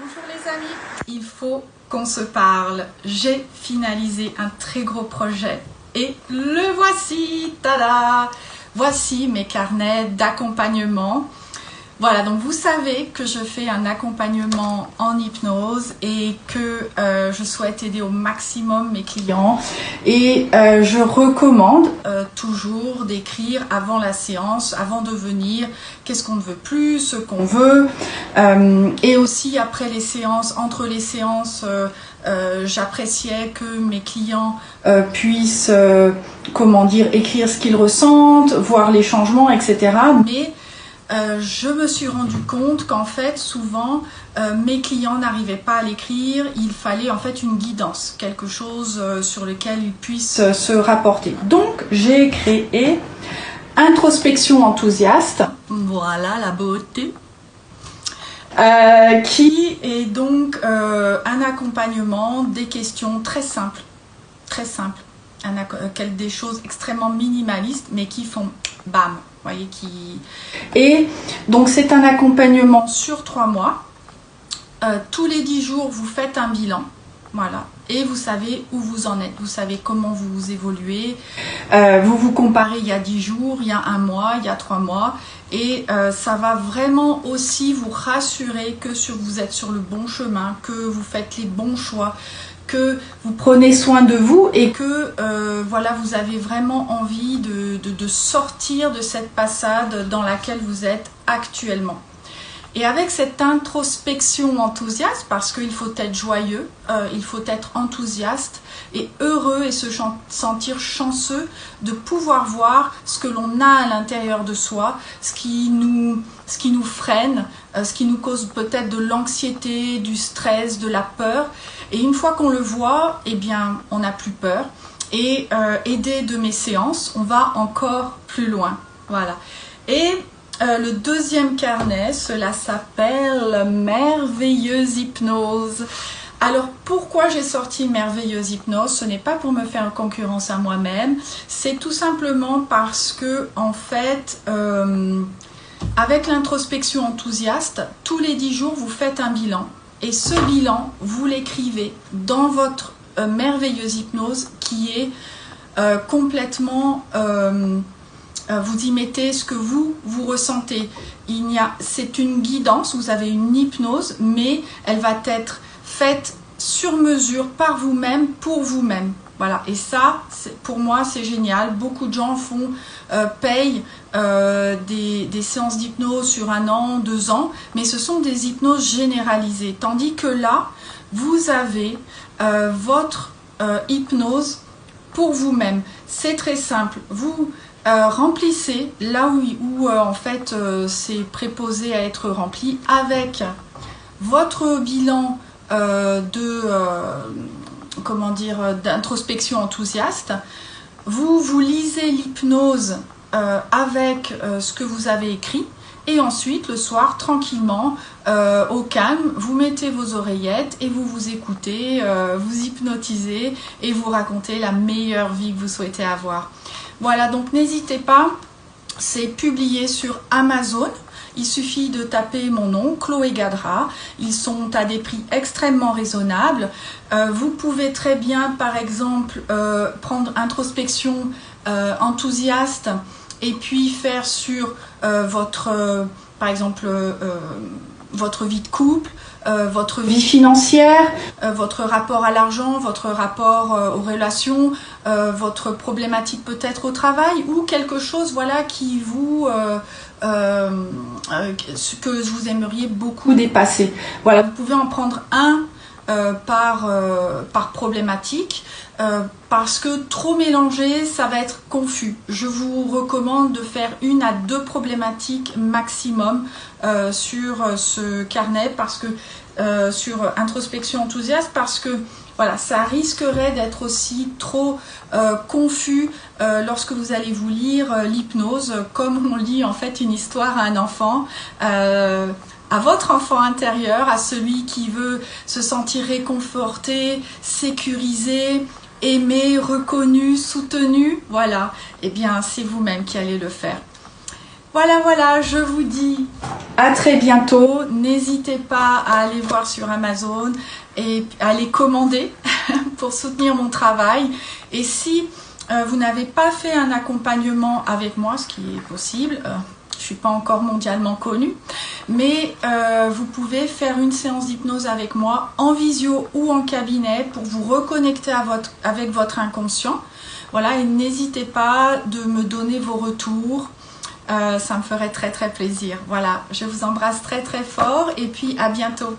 Bonjour les amis, il faut qu'on se parle. J'ai finalisé un très gros projet et le voici, tada! Voici mes carnets d'accompagnement. Voilà, donc vous savez que je fais un accompagnement en hypnose et que je souhaite aider au maximum mes clients. Et je recommande toujours d'écrire avant la séance, avant de venir, qu'est-ce qu'on ne veut plus, ce qu'on veut. Et aussi après les séances, entre les séances, j'appréciais que mes clients puissent, écrire ce qu'ils ressentent, voir les changements, etc. Mais je me suis rendu compte qu'en fait souvent mes clients n'arrivaient pas à l'écrire, il fallait en fait une guidance, quelque chose sur lequel ils puissent se rapporter. Donc j'ai créé Introspection enthousiaste, voilà la beauté, qui est donc un accompagnement des questions très simples, des choses extrêmement minimalistes mais qui font bam. Voyez qui... Et donc c'est un accompagnement sur 3 mois. Tous les 10 jours, vous faites un bilan. Voilà. Et vous savez où vous en êtes. Vous savez comment vous évoluez. Vous vous comparez il y a 10 jours, il y a 1 mois, il y a 3 mois. Et ça va vraiment aussi vous rassurer que vous êtes sur le bon chemin, que vous faites les bons choix, que vous prenez soin de vous et que voilà, vous avez vraiment envie de sortir de cette passade dans laquelle vous êtes actuellement. Et avec cette introspection enthousiaste, parce qu'il faut être joyeux, il faut être enthousiaste et heureux et se sentir chanceux de pouvoir voir ce que l'on a à l'intérieur de soi, ce qui nous freine, ce qui nous cause peut-être de l'anxiété, du stress, de la peur. Et une fois qu'on le voit, eh bien, on n'a plus peur. Et aidé de mes séances, on va encore plus loin. Voilà. Et le deuxième carnet, cela s'appelle Merveilleuse Hypnose. Alors pourquoi j'ai sorti Merveilleuse Hypnose? Ce n'est pas pour me faire concurrence à moi-même, c'est tout simplement parce que en fait, avec l'introspection enthousiaste, tous les 10 jours vous faites un bilan. Et ce bilan, vous l'écrivez dans votre merveilleuse hypnose qui est complètement... vous y mettez ce que vous ressentez. C'est une guidance, vous avez une hypnose, mais elle va être faite sur mesure par vous-même, pour vous-même. Voilà, et ça, pour moi, c'est génial. Beaucoup de gens payent des séances d'hypnose sur 1 an, 2 ans, mais ce sont des hypnoses généralisées. Tandis que là, vous avez votre hypnose pour vous-même. C'est très simple. Vous remplissez là où en fait c'est préposé à être rempli avec votre bilan d'introspection enthousiaste. Vous lisez l'hypnose avec ce que vous avez écrit et ensuite le soir tranquillement au calme vous mettez vos oreillettes et vous écoutez, vous hypnotisez et vous racontez la meilleure vie que vous souhaitez avoir. Voilà, donc n'hésitez pas, c'est publié sur Amazon. Il suffit de taper mon nom, Chloé Gadra. Ils sont à des prix extrêmement raisonnables. Vous pouvez très bien, par exemple, prendre introspection enthousiaste et puis faire sur par exemple, votre vie de couple, votre vie financière, votre rapport à l'argent, votre rapport aux relations, votre problématique peut-être au travail ou quelque chose voilà, qui que vous aimeriez beaucoup dépasser. Voilà, vous pouvez en prendre un par problématique parce que trop mélanger ça va être confus. Je vous recommande de faire 1 à 2 problématiques maximum sur ce carnet parce que sur introspection enthousiaste parce que voilà, ça risquerait d'être aussi trop confus lorsque vous allez vous lire l'hypnose, comme on lit en fait une histoire à un enfant, à votre enfant intérieur, à celui qui veut se sentir réconforté, sécurisé, aimé, reconnu, soutenu. Voilà, et bien c'est vous-même qui allez le faire. Voilà, je vous dis à très bientôt. N'hésitez pas à aller voir sur Amazon et à les commander pour soutenir mon travail. Et si vous n'avez pas fait un accompagnement avec moi, ce qui est possible, je ne suis pas encore mondialement connue, mais vous pouvez faire une séance d'hypnose avec moi en visio ou en cabinet pour vous reconnecter avec votre inconscient. Voilà, et n'hésitez pas de me donner vos retours. Ça me ferait très très plaisir. Voilà, je vous embrasse très très fort et puis à bientôt.